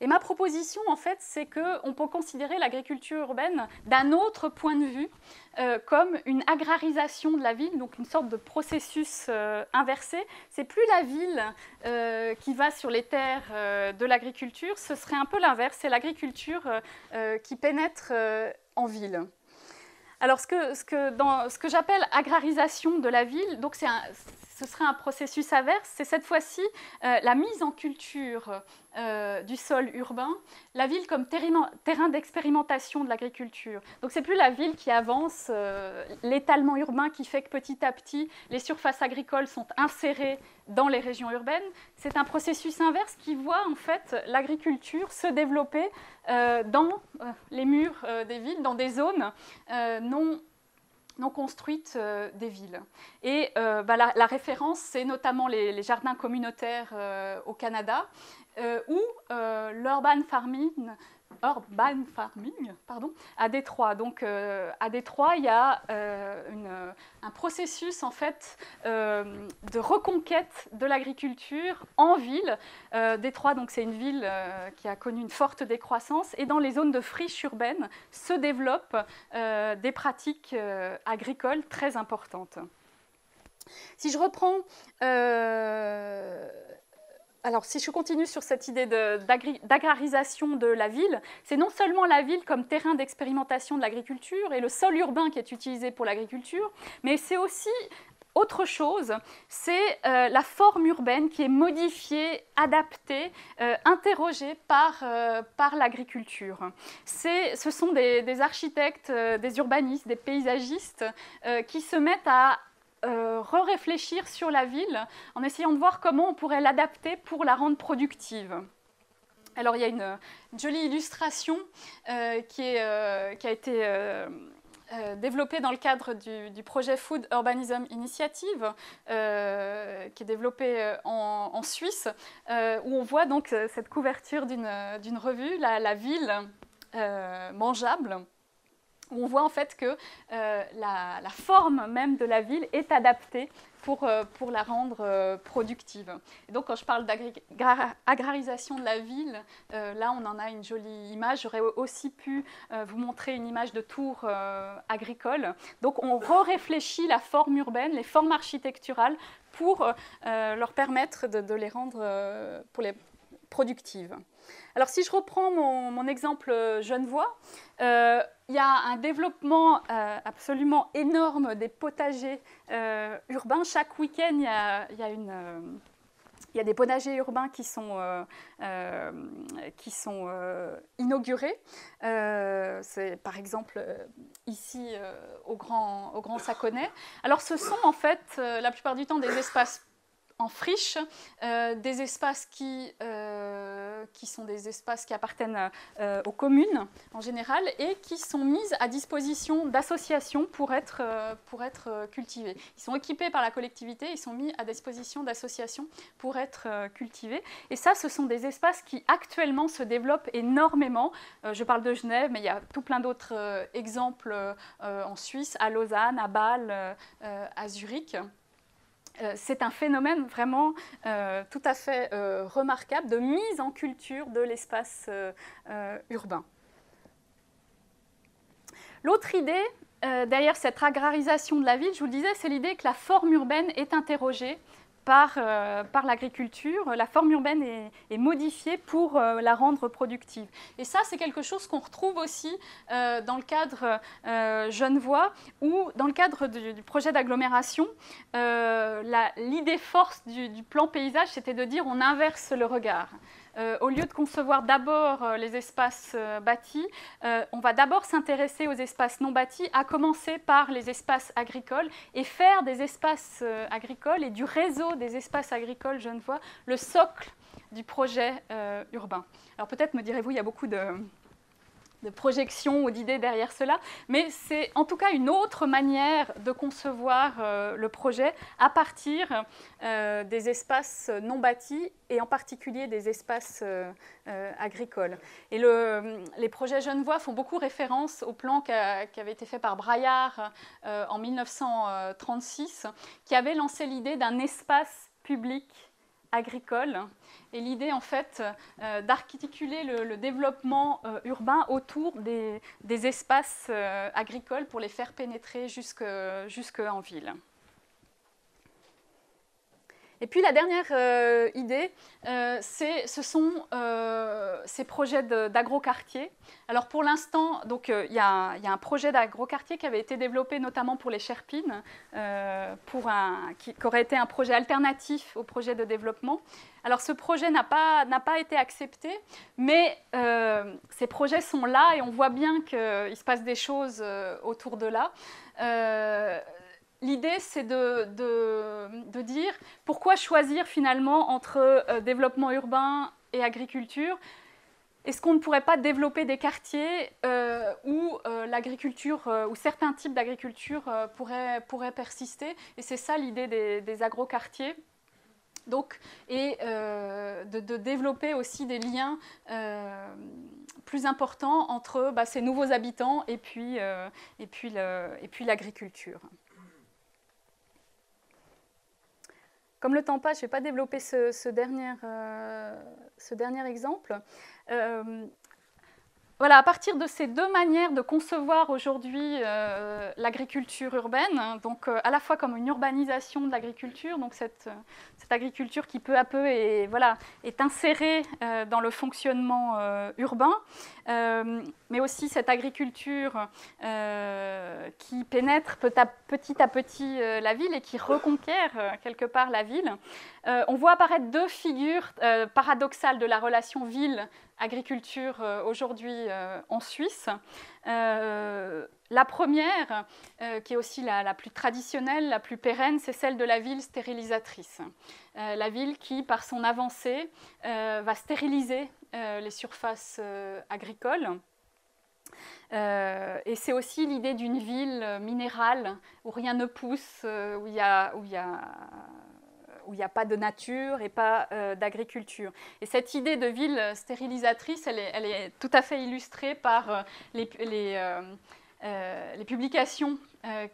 Et ma proposition, en fait, c'est qu'on peut considérer l'agriculture urbaine d'un autre point de vue, comme une agrarisation de la ville, donc une sorte de processus inversé. C'est plus la ville qui va sur les terres de l'agriculture, ce serait un peu l'inverse, c'est l'agriculture qui pénètre en ville. Alors, ce que j'appelle agrarisation de la ville, donc ce serait un processus inverse, c'est cette fois-ci la mise en culture du sol urbain, la ville comme terrain d'expérimentation de l'agriculture. Donc c'est plus la ville qui avance, l'étalement urbain qui fait que petit à petit les surfaces agricoles sont insérées dans les régions urbaines. C'est un processus inverse qui voit en fait l'agriculture se développer dans les murs des villes, dans des zones non construites des villes. Et la référence, c'est notamment les jardins communautaires au Canada, ou l'urban farming à Détroit. Donc à Détroit, il y a un processus en fait de reconquête de l'agriculture en ville. Détroit, donc c'est une ville qui a connu une forte décroissance, et dans les zones de friche urbaine se développent des pratiques agricoles très importantes. Si je reprends alors, si je continue sur cette idée d'agrarisation de la ville, c'est non seulement la ville comme terrain d'expérimentation de l'agriculture et le sol urbain qui est utilisé pour l'agriculture, mais c'est aussi autre chose, c'est la forme urbaine qui est modifiée, adaptée, interrogée par l'agriculture. Ce sont des architectes, des urbanistes, des paysagistes qui se mettent à réfléchir sur la ville en essayant de voir comment on pourrait l'adapter pour la rendre productive. Alors il y a une jolie illustration qui a été développée dans le cadre du projet Food Urbanism Initiative, qui est développé en Suisse, où on voit donc cette couverture d'une revue, la ville mangeable, où on voit en fait que la forme même de la ville est adaptée pour la rendre productive. Et donc quand je parle d'agrarisation de la ville, là on en a une jolie image. J'aurais aussi pu vous montrer une image de tour agricole. Donc on réfléchit la forme urbaine, les formes architecturales pour leur permettre de les rendre productives. Alors si je reprends mon exemple genevois, il y a un développement absolument énorme des potagers urbains. Chaque week-end, il y a des potagers urbains qui sont inaugurés. C'est par exemple ici au Grand Saconnet. Alors ce sont en fait la plupart du temps des espaces en friche, des espaces qui sont des espaces qui appartiennent aux communes en général et qui sont mis à disposition d'associations pour être cultivés. Ils sont équipés par la collectivité, ils sont mis à disposition d'associations pour être cultivés. Et ça, ce sont des espaces qui actuellement se développent énormément. Je parle de Genève, mais il y a tout plein d'autres exemples en Suisse, à Lausanne, à Bâle, à Zurich. C'est un phénomène vraiment tout à fait remarquable de mise en culture de l'espace urbain. L'autre idée derrière cette agrarisation de la ville, je vous le disais, c'est l'idée que la forme urbaine est interrogée par l'agriculture. La forme urbaine est modifiée pour la rendre productive. Et ça, c'est quelque chose qu'on retrouve aussi dans le cadre genevois ou dans le cadre du projet d'agglomération. L'idée force du plan paysage, c'était de dire on inverse le regard. Au lieu de concevoir d'abord les espaces bâtis, on va d'abord s'intéresser aux espaces non bâtis, à commencer par les espaces agricoles et faire des espaces agricoles et du réseau des espaces agricoles genevois le socle du projet urbain. Alors peut-être me direz-vous, il y a beaucoup de projections ou d'idées derrière cela, mais c'est en tout cas une autre manière de concevoir le projet à partir des espaces non bâtis et en particulier des espaces agricoles. Et les projets genevois font beaucoup référence au plan qui avait été fait par Braillard en 1936, qui avait lancé l'idée d'un espace public agricole. Et l'idée, en fait, d'articuler le développement urbain autour des espaces agricoles pour les faire pénétrer jusqu'en ville. Et puis la dernière idée, ce sont ces projets d'agroquartier. Alors pour l'instant, il y a un projet d'agroquartier qui avait été développé notamment pour les Sherpines, qui aurait été un projet alternatif au projet de développement. Alors ce projet n'a pas été accepté, mais ces projets sont là et on voit bien qu'il se passe des choses autour de là. L'idée, c'est de dire pourquoi choisir finalement entre développement urbain et agriculture. Est-ce qu'on ne pourrait pas développer des quartiers où l'agriculture, où certains types d'agriculture pourraient persister? Et c'est ça l'idée des agroquartiers. Donc, et de développer aussi des liens plus importants entre ces nouveaux habitants et puis l'agriculture. Comme le temps passe, je ne vais pas développer ce dernier exemple. Voilà, à partir de ces deux manières de concevoir aujourd'hui l'agriculture urbaine, donc à la fois comme une urbanisation de l'agriculture, donc cette agriculture qui peu à peu est insérée dans le fonctionnement urbain, mais aussi cette agriculture qui pénètre petit à petit la ville et qui reconquiert quelque part la ville. On voit apparaître deux figures paradoxales de la relation ville-agriculture aujourd'hui en Suisse. La première, qui est aussi la plus traditionnelle, la plus pérenne, c'est celle de la ville stérilisatrice. La ville qui, par son avancée, va stériliser les surfaces agricoles. Et c'est aussi l'idée d'une ville minérale, où rien ne pousse, où il y a pas de nature et pas d'agriculture. Et cette idée de ville stérilisatrice, elle est tout à fait illustrée par les publications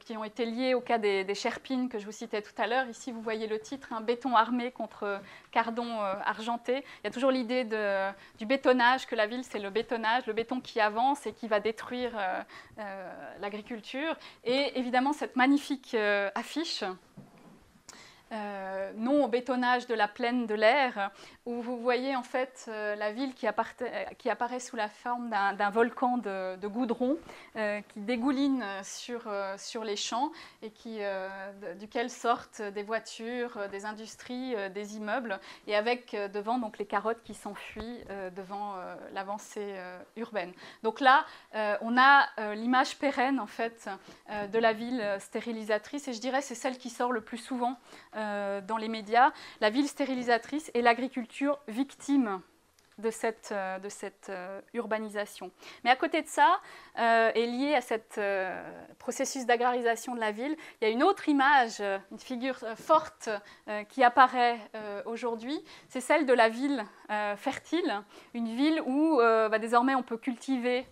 qui ont été liées au cas des Sherpines que je vous citais tout à l'heure. Ici, vous voyez le titre, béton armé contre cardon argenté. Il y a toujours l'idée du bétonnage, que la ville, c'est le béton qui avance et qui va détruire l'agriculture. Et évidemment, cette magnifique affiche non au bétonnage de la plaine de l'Air, où vous voyez en fait la ville qui apparaît sous la forme d'un volcan de goudron qui dégouline sur les champs et duquel sortent des voitures, des industries, des immeubles, et avec devant donc, les carottes qui s'enfuient devant l'avancée urbaine. Donc là, on a l'image pérenne en fait de la ville stérilisatrice, et je dirais c'est celle qui sort le plus souvent dans les médias, la ville stérilisatrice et l'agriculture victime de cette urbanisation. Mais à côté de ça, et lié à ce processus d'agrarisation de la ville, il y a une autre image, une figure forte qui apparaît aujourd'hui, c'est celle de la ville fertile, une ville où désormais on peut cultiver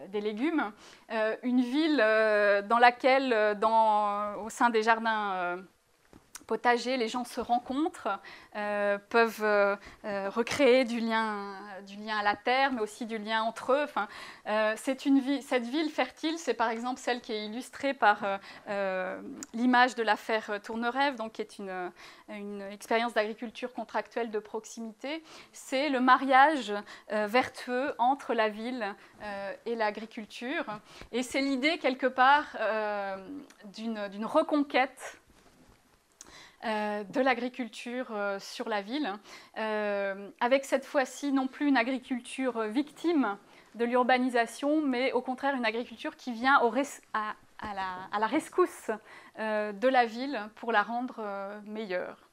des légumes, une ville dans laquelle, au sein des jardins potagers, les gens se rencontrent, peuvent recréer du lien à la terre, mais aussi du lien entre eux. Enfin, cette ville fertile, c'est par exemple celle qui est illustrée par l'image de l'affaire Tournerève, donc qui est une expérience d'agriculture contractuelle de proximité. C'est le mariage vertueux entre la ville et l'agriculture. Et c'est l'idée, quelque part, d'une reconquête de l'agriculture sur la ville, avec cette fois-ci non plus une agriculture victime de l'urbanisation, mais au contraire une agriculture qui vient à la rescousse de la ville pour la rendre meilleure.